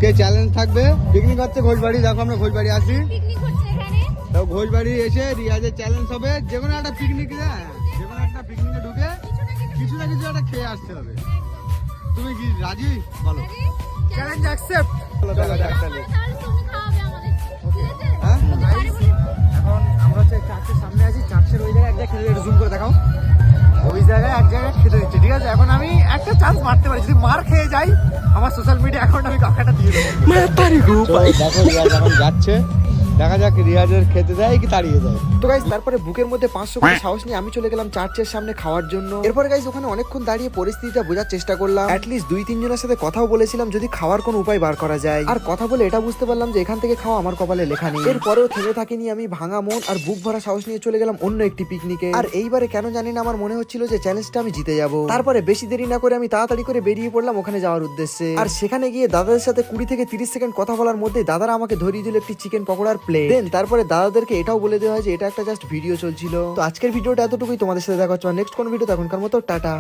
আজকে চ্যালেঞ্জ থাকবে, পিকনিক হচ্ছে ঘোষবাড়ি। দেখো আমরা ঘোষবাড়ি আসি, তো ঘোষবাড়ি এসে রিয়াজের চ্যালেঞ্জ হবে যে কোনো একটা পিকনিকে, যে কোনো একটা পিকনিকে ঢুকে কিছু না কিছু একটা খেয়ে আসতে হবে। তুমি কি রাজি? বলো। Challenge accept. চলো দেখা যাক তাহলে। এখন আমরা হচ্ছে চার্চের সামনে আছি, চার্চের ওই জায়গায় এক জায়গায় খেতে জুম করে দেখাও। ওই জায়গায় এক জায়গায় খেতে দিচ্ছে, ঠিক আছে? এখন আমি একটা চান্স মারতে পারি, যদি মার খেয়ে যাই আমার সোশ্যাল মিডিয়া অ্যাকাউন্ট আমি কাকাটা দিয়ে দেবো। চলো, দেখো রিয়াজ এখন যাচ্ছে, দেখা যাক রিয়াজের খেতে দেয় কি তাড়িয়ে দেয়। তো গাইস তারপরে বুকের মধ্যে 500 করে সাহস নিয়ে আমি চলে গেলাম চার্চের সামনে খাওয়ার জন্য। এরপরে গাইস ওখানে অনেকক্ষণ দাঁড়িয়ে পরিস্থিতিটা বোঝার চেষ্টা করলাম, অ্যাটলিস্ট 2-3 জনের সাথে কথাও বলেছিলাম যদি খাওয়ার কোনো উপায় বার করা যায়। আর কথা বলে এটা বুঝতে পারলাম যে এখান থেকে খাওয়া আমার কপালে লেখা নেই। এরপরেও থেমে থাকিনি, আমি ভাঙা মন আর বুক ভরা সাহস নিয়ে চলে গেলাম অন্য একটি পিকনিকে। আর এইবারে কেন জানি না আমার মনে হচ্ছিল যে চ্যালেঞ্জটা আমি জিতে যাব। তারপরে বেশি দেরি না করে আমি তাড়াতাড়ি করে বেরিয়ে পড়লাম ওখানে যাওয়ার উদ্দেশ্যে। আর সেখানে গিয়ে দাদাদের সাথে 20 থেকে 30 সেকেন্ড কথা বলার মধ্যে দাদারা আমাকে ধরিয়ে দিল একটি চিকেন পকোড়ার প্লেট। দেন তারপরে দাদাদেরকে এটাও বলে দেওয়া হয় যে এটা একটা জাস্ট ভিডিও চলছিল। তো আজকের ভিডিওটা এতটুকুই, তোমাদের সাথে দেখা হচ্ছে নেক্সট কোন ভিডিও, তখনকার মতো টাটা।